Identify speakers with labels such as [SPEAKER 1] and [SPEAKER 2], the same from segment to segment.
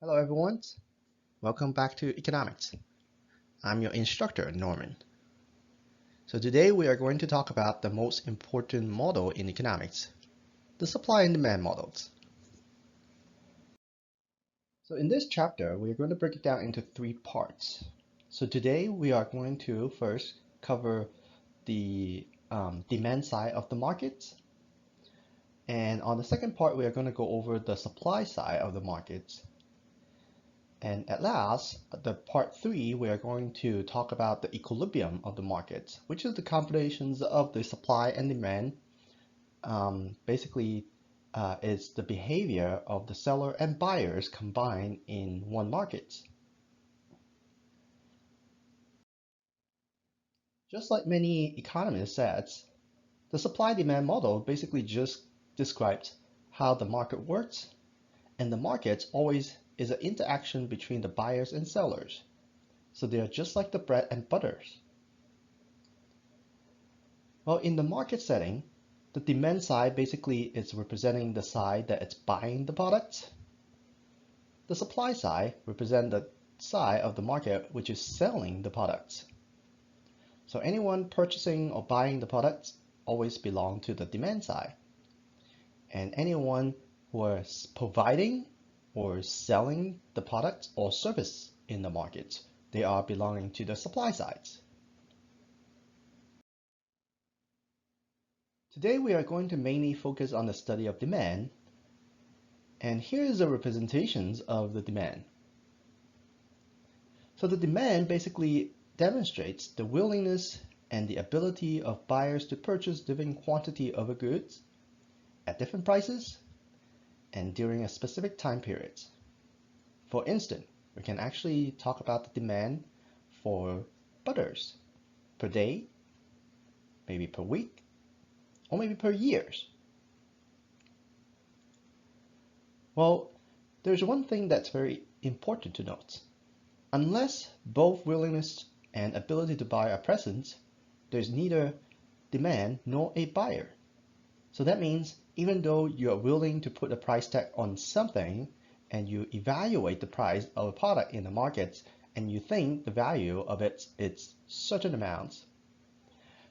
[SPEAKER 1] Hello everyone, welcome back to economics. I'm your instructor, Norman. So today we are going to talk about the most important model in economics, the supply and demand models. So in this chapter, we are going to break it down into three parts. So today we are going to first cover the demand side of the markets. And on the second part, we are going to go over the supply side of the markets. And at last, the part three, we are going to talk about the equilibrium of the markets, which is the combinations of the supply and demand. Basically, is the behavior of the seller and buyers combined in one market. Just like many economists said, the supply-demand model basically just describes how the market works, and the market always is an interaction between the buyers and sellers. So they are just like the bread and butters. Well, in the market setting, the demand side basically is representing the side that it's buying the product. The supply side represents the side of the market which is selling the products. So anyone purchasing or buying the products always belong to the demand side. And anyone who is providing or selling the product or service in the market, they are belonging to the supply sides. Today we are going to mainly focus on the study of demand, and here is the representations of the demand. So the demand basically demonstrates the willingness and the ability of buyers to purchase different quantity of goods at different prices and during a specific time period. For instance, we can actually talk about the demand for butters per day, maybe per week, or maybe per years. Well, there's one thing that's very important to note. Unless both willingness and ability to buy are present, there's neither demand nor a buyer. So that means even though you are willing to put a price tag on something and you evaluate the price of a product in the market and you think the value of it is certain amounts,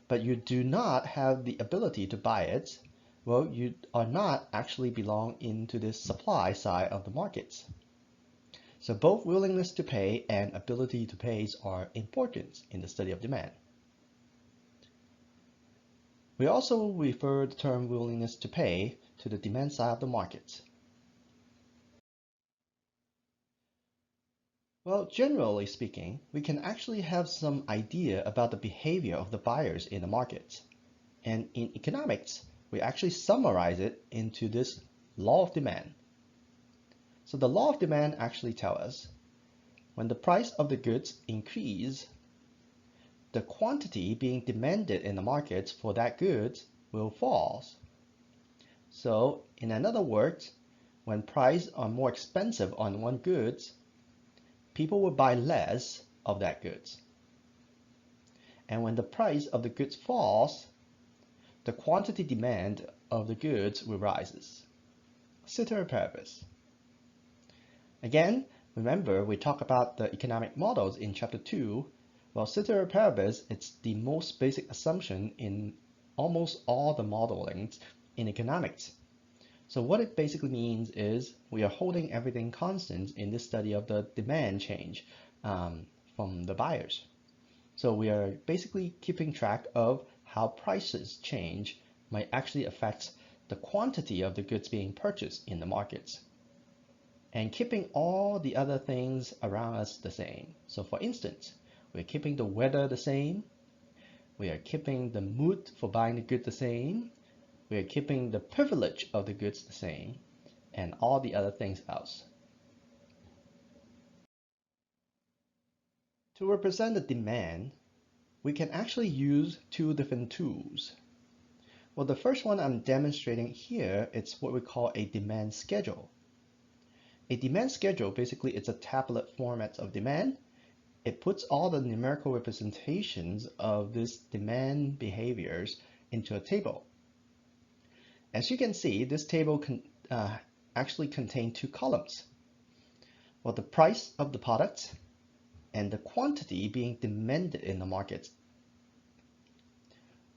[SPEAKER 1] but you do not have the ability to buy it, well, you are not actually belong into this supply side of the markets. So both willingness to pay and ability to pay are important in the study of demand. We also refer the term willingness to pay to the demand side of the market. Well, generally speaking, we can actually have some idea about the behavior of the buyers in the market. And in economics, we actually summarize it into this law of demand. So the law of demand actually tells us when the price of the goods increase, the quantity being demanded in the market for that good will fall. So in other words, when prices are more expensive on one goods, people will buy less of that goods. And when the price of the goods falls, the quantity demand of the goods will rise. Ceteris paribus. Again, remember we talked about the economic models in chapter 2. Well, ceteris paribus, it's the most basic assumption in almost all the modelings in economics. So what it basically means is we are holding everything constant in this study of the demand change from the buyers. So we are basically keeping track of how prices change might actually affect the quantity of the goods being purchased in the markets and keeping all the other things around us the same. So for instance, we're keeping the weather the same, we are keeping the mood for buying the good the same, we are keeping the privilege of the goods the same, and all the other things else. To represent the demand, we can actually use two different tools. Well, the first one I'm demonstrating here, it's what we call a demand schedule. A demand schedule basically is a tablet format of demand. It puts all the numerical representations of these demand behaviors into a table. As you can see, this table actually contains two columns. Well, the price of the product and the quantity being demanded in the market.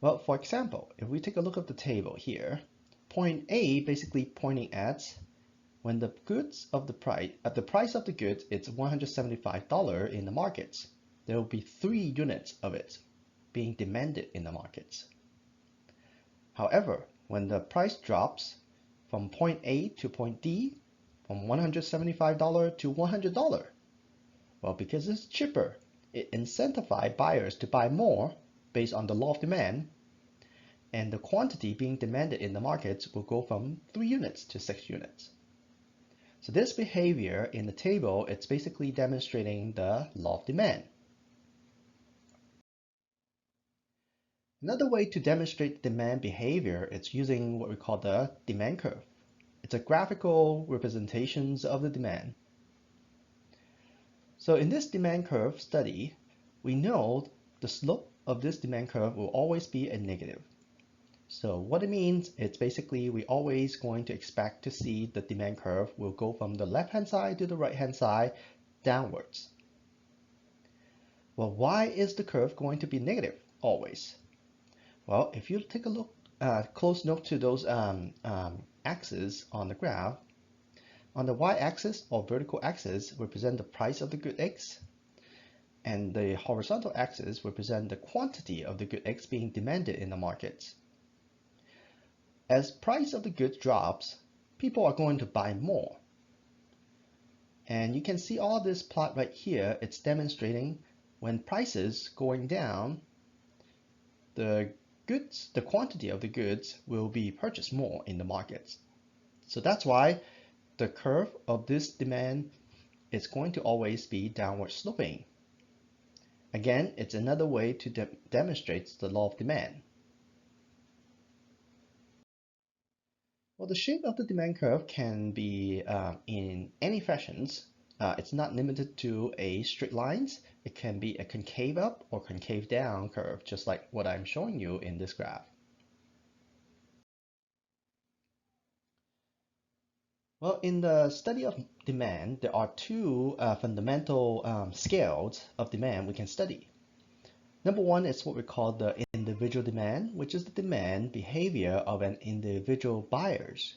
[SPEAKER 1] Well, for example, if we take a look at the table here, point A basically pointing at when the goods of the price of the goods is $175 in the markets, there will be 3 units of it being demanded in the markets. However, when the price drops from point A to point D, from $175 to $100, well, because it's cheaper, it incentivizes buyers to buy more based on the law of demand, and the quantity being demanded in the markets will go from 3 units to 6 units. So this behavior in the table, it's basically demonstrating the law of demand. Another way to demonstrate demand behavior is using what we call the demand curve. It's a graphical representation of the demand. So in this demand curve study, we know the slope of this demand curve will always be a negative. So what it means, it's basically we always going to expect to see the demand curve will go from the left-hand side to the right-hand side downwards. Well, why is the curve going to be negative always? Well, if you take a look, close note to those axes on the graph, on the y-axis or vertical axis represent the price of the good X, and the horizontal axis represent the quantity of the good X being demanded in the markets. As price of the goods drops, people are going to buy more. And you can see all this plot right here. It's demonstrating when prices going down, the quantity of the goods will be purchased more in the markets. So that's why the curve of this demand is going to always be downward sloping. Again, it's another way to demonstrate the law of demand. Well, the shape of the demand curve can be in any fashions. It's not limited to a straight lines. It can be a concave up or concave down curve, just like what I'm showing you in this graph. Well, in the study of demand, there are 2 fundamental scales of demand we can study. Number 1 is what we call the individual demand, which is the demand behavior of an individual buyers.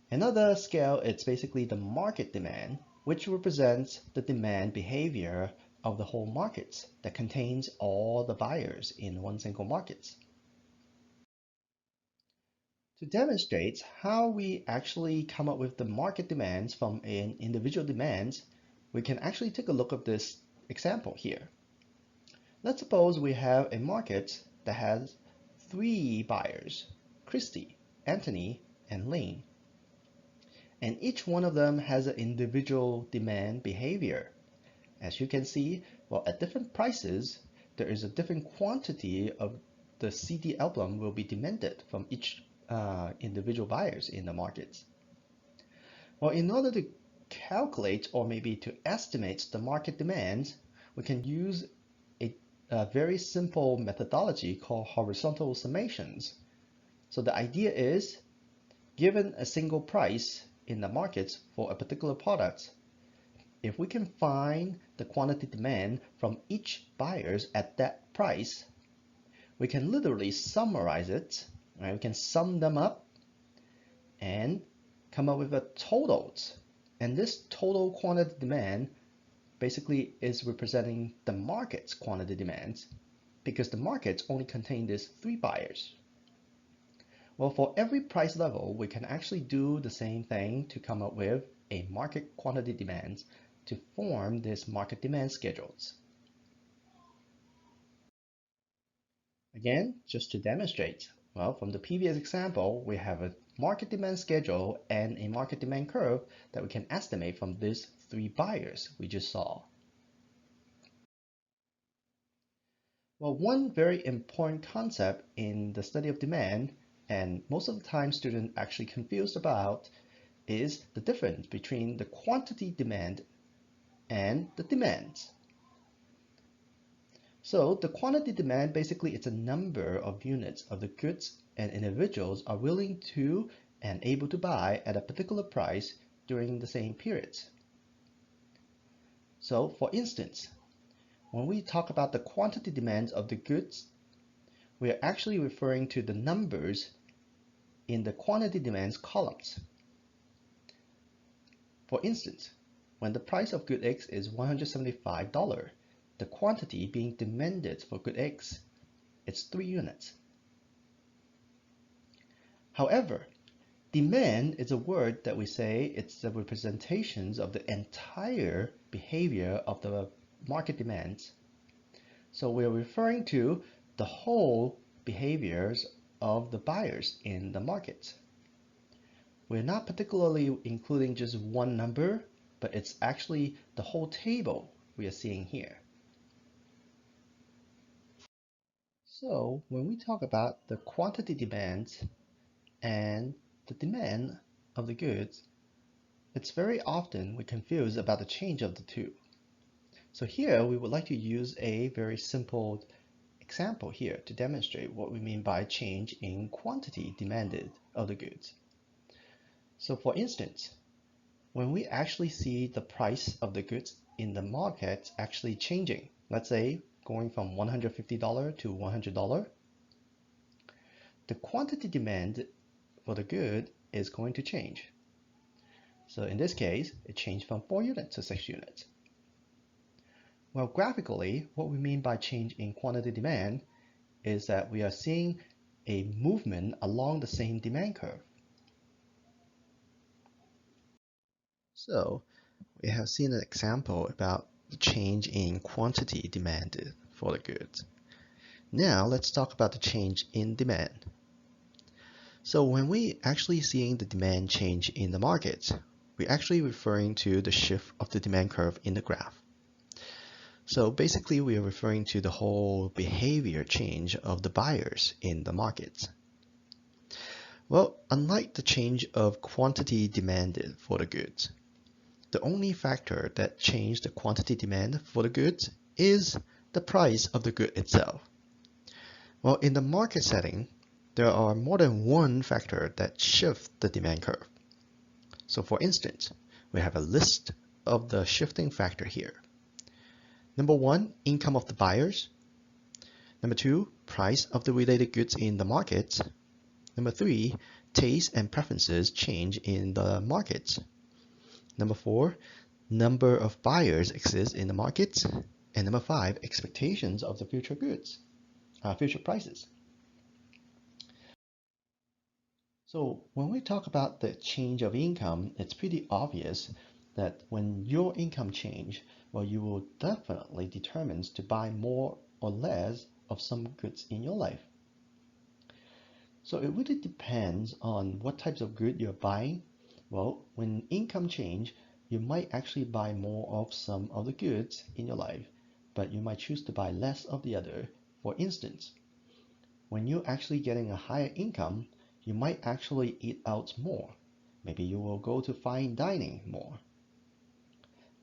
[SPEAKER 1] Another scale is basically the market demand, which represents the demand behavior of the whole market that contains all the buyers in one single market. To demonstrate how we actually come up with the market demands from an individual demands, we can actually take a look at this example here. Let's suppose we have a market that has 3 buyers, Christy, Anthony, and Lane. And each one of them has an individual demand behavior. As you can see, well, at different prices, there is a different quantity of the CD album will be demanded from each individual buyers in the markets. Well, in order to calculate or maybe to estimate the market demands, we can use a very simple methodology called horizontal summations. So the idea is, given a single price in the markets for a particular product, if we can find the quantity demand from each buyers at that price, we can literally summarize it, right? We can sum them up and come up with a totals. And this total quantity demand basically is representing the market's quantity demands, because the markets only contain these 3 buyers. Well, for every price level, we can actually do the same thing to come up with a market quantity demands to form these market demand schedules. Again, just to demonstrate, well, from the previous example, we have a market demand schedule and a market demand curve that we can estimate from these 3 buyers we just saw. Well, one very important concept in the study of demand, and most of the time students actually confused about, is the difference between the quantity demand and the demands. So the quantity demand basically it's a number of units of the goods and individuals are willing to and able to buy at a particular price during the same periods. So, for instance, when we talk about the quantity demands of the goods, we are actually referring to the numbers in the quantity demands columns. For instance, when the price of good X is $175, the quantity being demanded for good X is 3 units. However, demand is a word that we say it's the representations of the entire behavior of the market demands. So we're referring to the whole behaviors of the buyers in the market. We're not particularly including just one number, but it's actually the whole table we are seeing here. So when we talk about the quantity demands and the demand of the goods, it's very often we confuse about the change of the two. So here we would like to use a very simple example here to demonstrate what we mean by change in quantity demanded of the goods. So for instance, when we actually see the price of the goods in the market actually changing, let's say going from $150 to $100, the quantity demand for the good is going to change. So in this case, it changed from 4 units to 6 units. Well, graphically, what we mean by change in quantity demand is that we are seeing a movement along the same demand curve. So we have seen an example about the change in quantity demanded for the goods. Now let's talk about the change in demand. So when we actually seeing the demand change in the market, we're actually referring to the shift of the demand curve in the graph. So basically we are referring to the whole behavior change of the buyers in the markets. Well, unlike the change of quantity demanded for the goods, the only factor that changed the quantity demand for the goods is the price of the good itself. Well, in the market setting, there are more than one factor that shift the demand curve. So for instance, we have a list of the shifting factor here. Number 1, income of the buyers. Number 2, price of the related goods in the market. Number 3, taste and preferences change in the markets. Number 4, number of buyers exists in the markets. And number 5, expectations of the future goods, future prices. So when we talk about the change of income, it's pretty obvious that when your income change, well, you will definitely determine to buy more or less of some goods in your life. So it really depends on what types of good you're buying. Well, when income change, you might actually buy more of some of the goods in your life, but you might choose to buy less of the other. For instance, when you're actually getting a higher income, you might actually eat out more. Maybe you will go to fine dining more.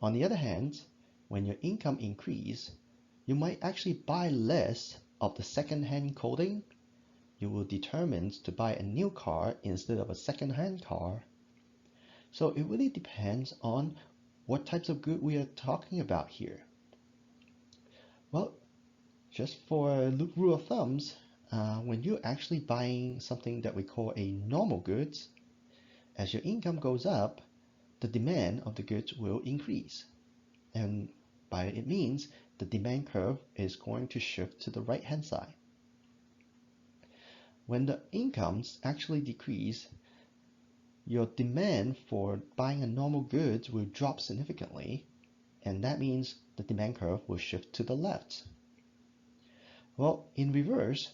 [SPEAKER 1] On the other hand, when your income increase, you might actually buy less of the second-hand clothing. You will determine to buy a new car instead of a second-hand car. So it really depends on what types of good we are talking about here. Well, just for a rule of thumbs, when you're actually buying something that we call a normal goods, as your income goes up, the demand of the goods will increase. And by it means the demand curve is going to shift to the right-hand side. When the incomes actually decrease, your demand for buying a normal goods will drop significantly, and that means the demand curve will shift to the left. Well, in reverse,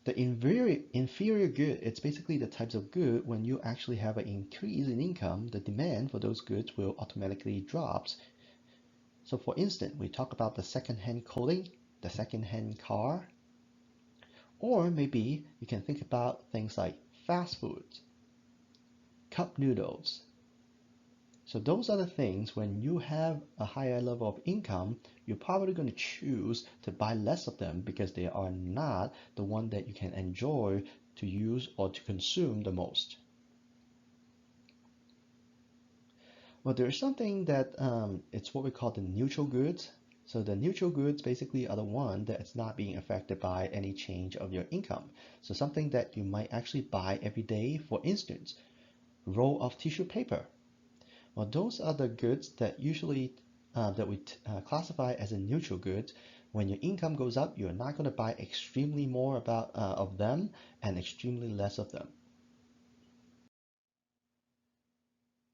[SPEAKER 1] the inferior good, it's basically the types of good when you actually have an increase in income, the demand for those goods will automatically drop. So for instance, we talk about the second-hand clothing, the second-hand car, or maybe you can think about things like fast food, cup noodles. So those are the things when you have a higher level of income, you're probably going to choose to buy less of them because they are not the one that you can enjoy to use or to consume the most. Well, there's something that it's what we call the neutral goods. So the neutral goods basically are the one that's not being affected by any change of your income. So something that you might actually buy every day, for instance, roll of tissue paper. Well, those are the goods that usually that we classify as a neutral goods. When your income goes up, you're not going to buy extremely more of them and extremely less of them.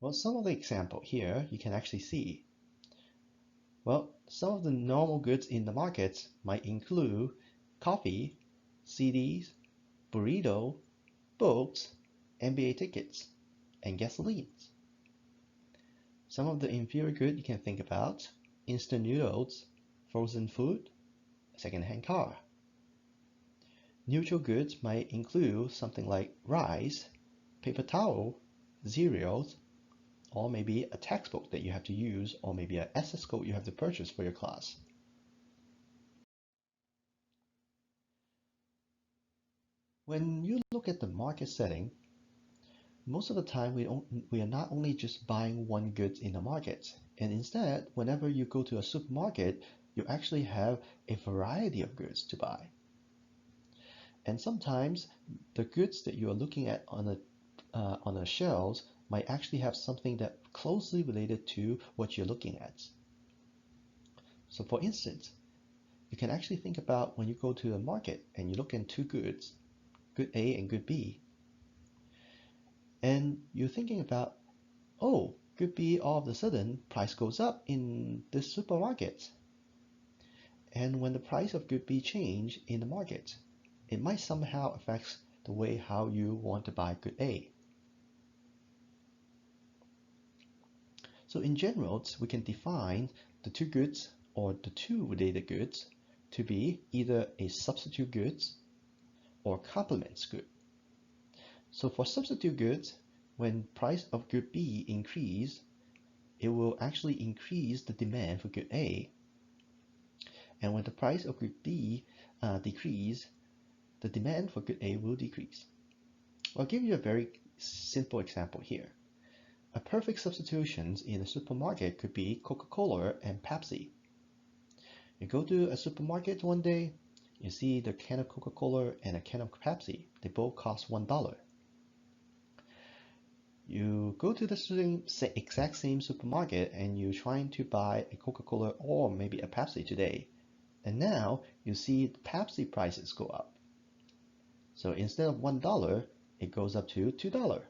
[SPEAKER 1] Well, some of the example here you can actually see. Well, some of the normal goods in the markets might include coffee, CDs, burrito, books, NBA tickets, and gasolines. Some of the inferior good you can think about: instant noodles, frozen food, a second-hand car. Neutral goods might include something like rice, paper towel, cereals, or maybe a textbook that you have to use, or maybe an SS code you have to purchase for your class. When you look at the market setting, most of the time we are not only just buying one good in the market, and instead, whenever you go to a supermarket, you actually have a variety of goods to buy. And sometimes the goods that you are looking at on the shelves might actually have something that closely related to what you're looking at. So for instance, you can actually think about when you go to the market and you look at two goods, good A and good B, and you're thinking about, oh, good B, all of a sudden price goes up in this supermarket. And when the price of good B change in the market, it might somehow affect the way how you want to buy good A. So in general, we can define the two goods or the two related goods to be either a substitute goods or complements good. So for substitute goods, when price of good B increase, it will actually increase the demand for good A. And when the price of good B decrease, the demand for good A will decrease. I'll give you a very simple example here. A perfect substitution in a supermarket could be Coca-Cola and Pepsi. You go to a supermarket one day, you see the can of Coca-Cola and a can of Pepsi. They both cost $1. You go to the exact same supermarket and you're trying to buy a Coca-Cola or maybe a Pepsi today. And now you see the Pepsi prices go up. So instead of $1, it goes up to $2.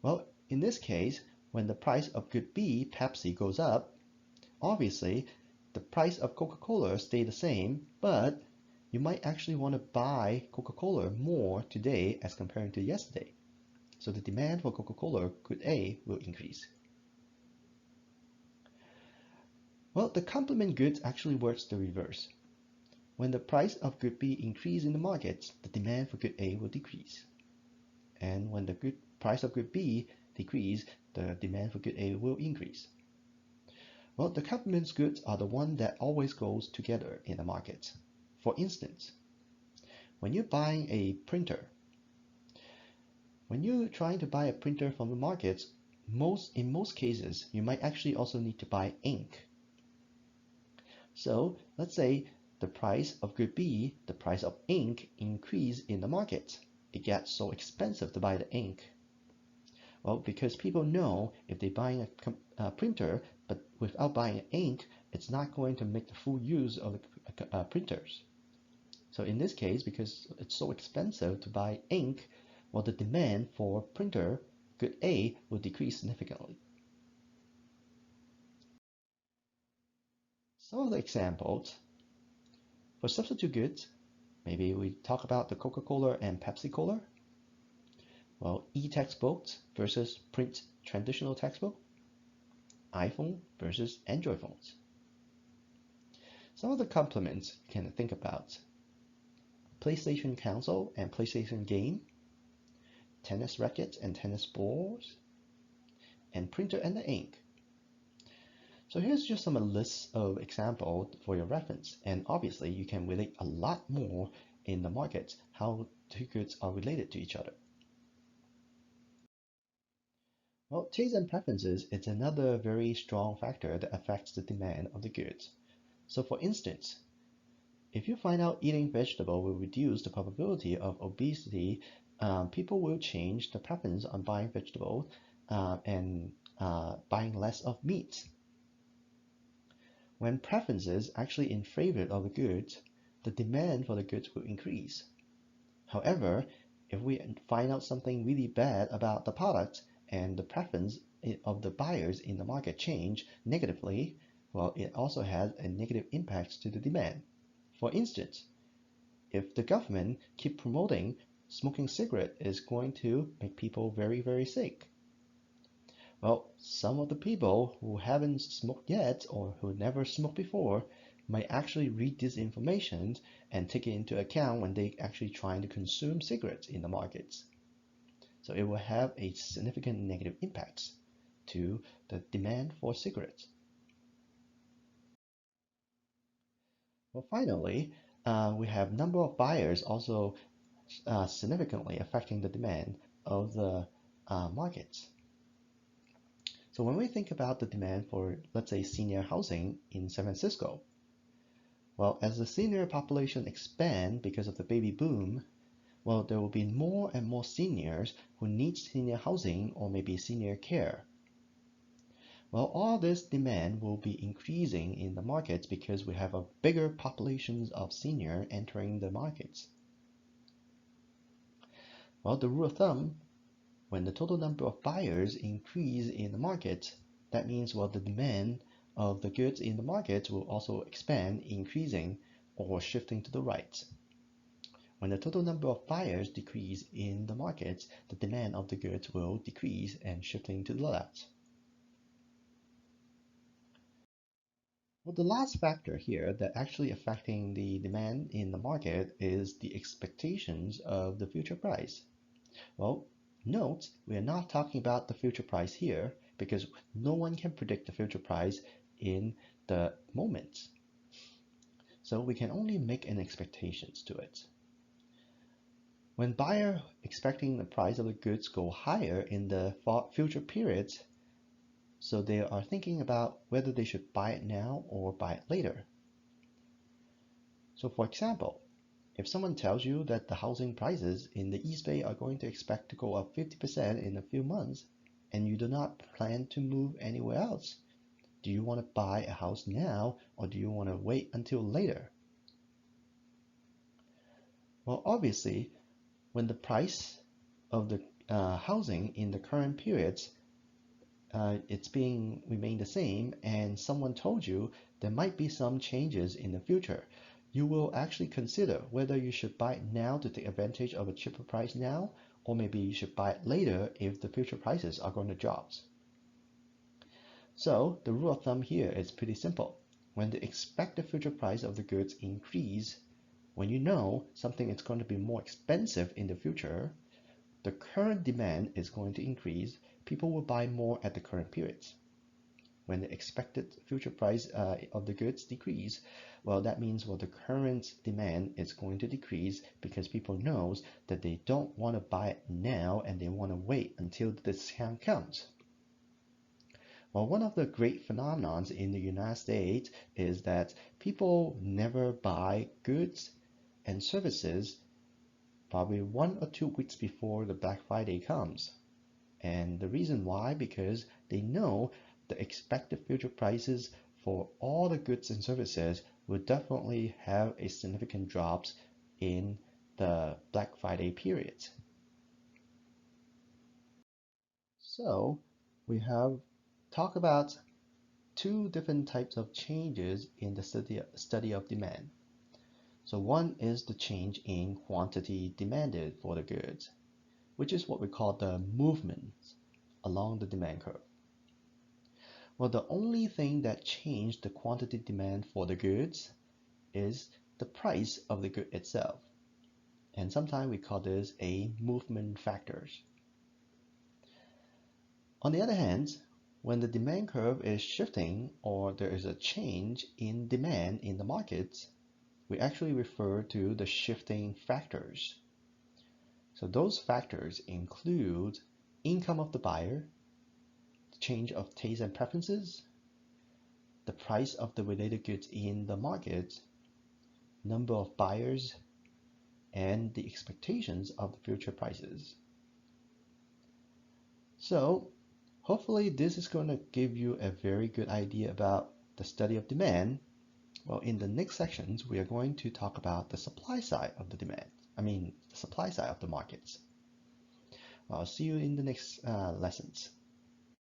[SPEAKER 1] Well, in this case, when the price of good B, Pepsi, goes up, obviously the price of Coca-Cola stay the same, but you might actually want to buy Coca-Cola more today as compared to yesterday. So the demand for Coca-Cola good A will increase. Well, the complement goods actually works the reverse. When the price of good B increase in the market, the demand for good A will decrease. And when the price of good B decrease, the demand for good A will increase. Well, the complements goods are the one that always goes together in the market. For instance, when you're buying a printer, when you're trying to buy a printer from the market, in most cases, you might actually also need to buy ink. So let's say the price of good B, the price of ink increase in the market. It gets so expensive to buy the ink. Well, because people know if they're buying a printer, but without buying ink, it's not going to make the full use of the printers. So in this case, because it's so expensive to buy ink, well, the demand for printer, good A, will decrease significantly. Some of the examples for substitute goods, maybe we talk about the Coca-Cola and Pepsi-Cola. Well, e-textbooks versus print traditional textbook, iPhone versus Android phones. Some of the complements you can think about: PlayStation console and PlayStation game, tennis rackets and tennis balls, and printer and the ink. So here's just some lists of examples for your reference, and obviously you can relate a lot more in the markets how two goods are related to each other. Well, taste and preferences is another very strong factor that affects the demand of the goods. So for instance, if you find out eating vegetable will reduce the probability of obesity, people will change the preference on buying vegetables and buying less of meat. When preferences actually in favor of the goods, the demand for the goods will increase. However, if we find out something really bad about the product and the preference of the buyers in the market change negatively, well, it also has a negative impact to the demand. For instance, if the government keep promoting smoking cigarette is going to make people very, very sick. Well, some of the people who haven't smoked yet or who never smoked before might actually read this information and take it into account when they actually trying to consume cigarettes in the markets. So it will have a significant negative impact to the demand for cigarettes. Well, finally, we have number of buyers also significantly affecting the demand of the markets. So when we think about the demand for, let's say, senior housing in San Francisco, well, as the senior population expand because of the baby boom, well, there will be more and more seniors who need senior housing or maybe senior care. Well, all this demand will be increasing in the markets because we have a bigger populations of senior entering the markets. Well, the rule of thumb, when the total number of buyers increase in the market, that means well the demand of the goods in the market will also expand, increasing or shifting to the right. When the total number of buyers decrease in the market, the demand of the goods will decrease and shifting to the left. Well, the last factor here that actually affecting the demand in the market is the expectations of the future price. Well, note we are not talking about the future price here because no one can predict the future price in the moment. So we can only make an expectations to it. When buyer expecting the price of the goods go higher in the future periods, so they are thinking about whether they should buy it now or buy it later. So for example, if someone tells you that the housing prices in the East Bay are going to expect to go up 50% in a few months, and you do not plan to move anywhere else, do you want to buy a house now or do you want to wait until later? Well, obviously, when the price of the housing in the current periods it's being remain the same and someone told you there might be some changes in the future, you will actually consider whether you should buy it now to take advantage of a cheaper price now, or maybe you should buy it later if the future prices are going to drop. So the rule of thumb here is pretty simple. When the expected future price of the goods increase, when you know something is going to be more expensive in the future, the current demand is going to increase, people will buy more at the current periods. When the expected future price of the goods decrease, well, that means well the current demand is going to decrease because people knows that they don't want to buy it now and they want to wait until the discount comes. Well, one of the great phenomenons in the United States is that people never buy goods and services probably 1 or 2 weeks before the Black Friday comes. And the reason why, because they know the expected future prices for all the goods and services will definitely have a significant drops in the Black Friday period. So we have talked about two different types of changes in the study of demand. So one is the change in quantity demanded for the goods, which is what we call the movement along the demand curve. Well, the only thing that changed the quantity demand for the goods is the price of the good itself. And sometimes we call this a movement factors. On the other hand, when the demand curve is shifting or there is a change in demand in the markets, we actually refer to the shifting factors. So those factors include income of the buyer, change of taste and preferences, the price of the related goods in the market, number of buyers, and the expectations of the future prices. So hopefully this is going to give you a very good idea about the study of demand. Well, in the next sections, we are going to talk about the supply side of the demand. The supply side of the markets. I'll see you in the next lessons.